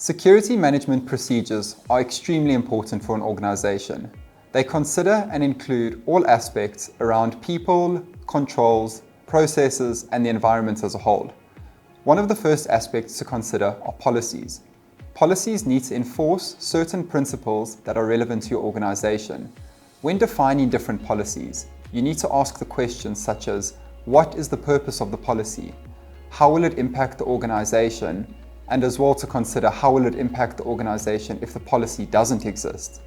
Security management procedures are extremely important for an organization. They consider and include all aspects around people, controls, processes, and the environment as a whole. One of the first aspects to consider are policies. Policies need to enforce certain principles that are relevant to your organization. When defining different policies, you need to ask the questions such as, what is the purpose of the policy? How will it impact the organization? And as well to consider, how will it impact the organization if the policy doesn't exist?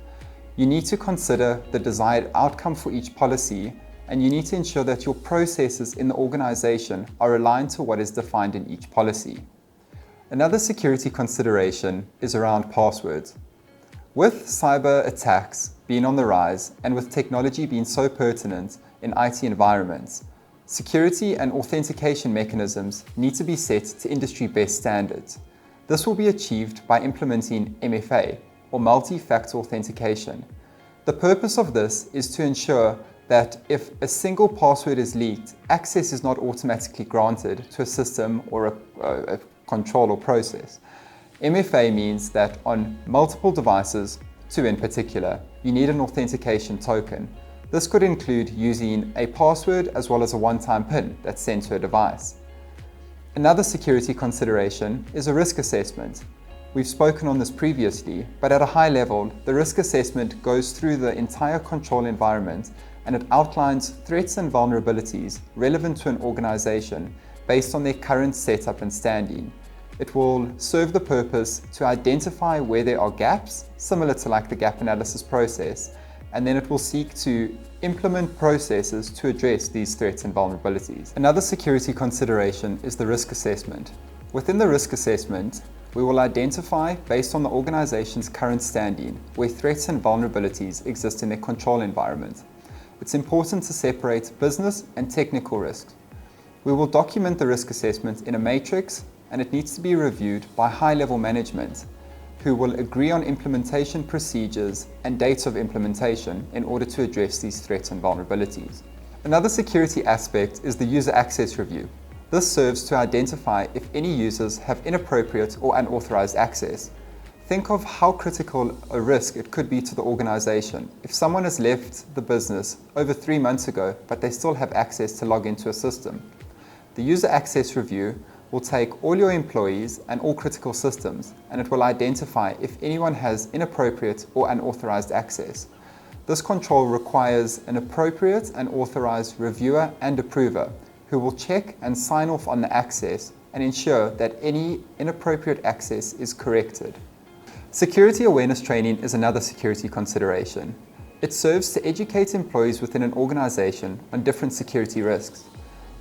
You need to consider the desired outcome for each policy, and you need to ensure that your processes in the organization are aligned to what is defined in each policy. Another security consideration is around passwords. With cyber attacks being on the rise and with technology being so pertinent in IT environments, security and authentication mechanisms need to be set to industry best standards. This will be achieved by implementing MFA, or multi-factor authentication. The purpose of this is to ensure that if a single password is leaked, access is not automatically granted to a system or a control or process. MFA means that on multiple devices, two in particular, you need an authentication token. This could include using a password as well as a one-time PIN that's sent to a device. Another security consideration is a risk assessment. We've spoken on this previously, but at a high level, the risk assessment goes through the entire control environment and it outlines threats and vulnerabilities relevant to an organization based on their current setup and standing. It will serve the purpose to identify where there are gaps, similar to like the gap analysis process, and then it will seek to implement processes to address these threats and vulnerabilities. Another security consideration is the risk assessment. Within the risk assessment, we will identify, based on the organization's current standing, where threats and vulnerabilities exist in their control environment. It's important to separate business and technical risks. We will document the risk assessment in a matrix, and it needs to be reviewed by high-level management, who will agree on implementation procedures and dates of implementation in order to address these threats and vulnerabilities. Another security aspect is the user access review. This serves to identify if any users have inappropriate or unauthorized access. Think of how critical a risk it could be to the organization if someone has left the business over 3 months ago, but they still have access to log into a system. The user access review will take all your employees and all critical systems, and it will identify if anyone has inappropriate or unauthorized access. This control requires an appropriate and authorized reviewer and approver who will check and sign off on the access and ensure that any inappropriate access is corrected. Security awareness training is another security consideration. It serves to educate employees within an organization on different security risks.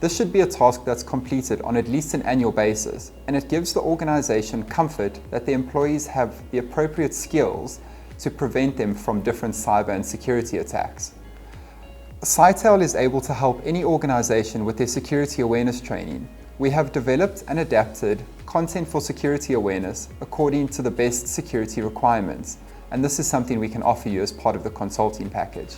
This should be a task that's completed on at least an annual basis, and it gives the organization comfort that the employees have the appropriate skills to prevent them from different cyber and security attacks. Sitel is able to help any organization with their security awareness training. We have developed and adapted content for security awareness according to the best security requirements, and this is something we can offer you as part of the consulting package.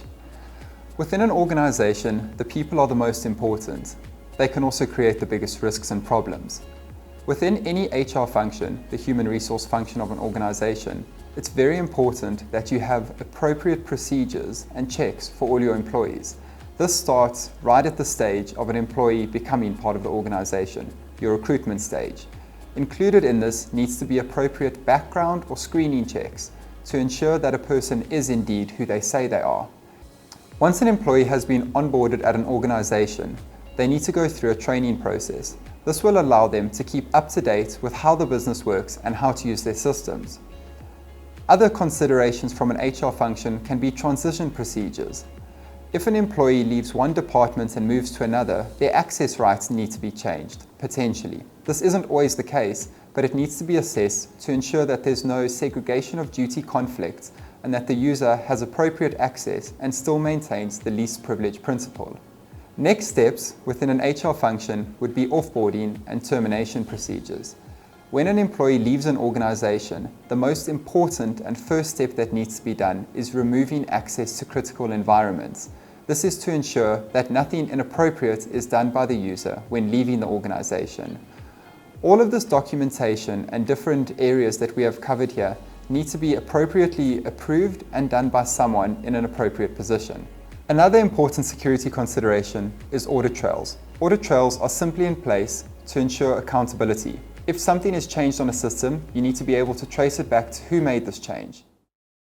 Within an organization, the people are the most important. They can also create the biggest risks and problems. Within any HR function, the human resource function of an organization, it's very important that you have appropriate procedures and checks for all your employees. This starts right at the stage of an employee becoming part of the organization, your recruitment stage. Included in this needs to be appropriate background or screening checks to ensure that a person is indeed who they say they are. Once an employee has been onboarded at an organization, they need to go through a training process. This will allow them to keep up to date with how the business works and how to use their systems. Other considerations from an HR function can be transition procedures. If an employee leaves one department and moves to another, their access rights need to be changed, potentially. This isn't always the case, but it needs to be assessed to ensure that there's no segregation of duty conflicts and that the user has appropriate access and still maintains the least privilege principle. Next steps within an HR function would be offboarding and termination procedures. When an employee leaves an organization, the most important and first step that needs to be done is removing access to critical environments. This is to ensure that nothing inappropriate is done by the user when leaving the organization. All of this documentation and different areas that we have covered here need to be appropriately approved and done by someone in an appropriate position. Another important security consideration is audit trails. Audit trails are simply in place to ensure accountability. If something is changed on a system, you need to be able to trace it back to who made this change.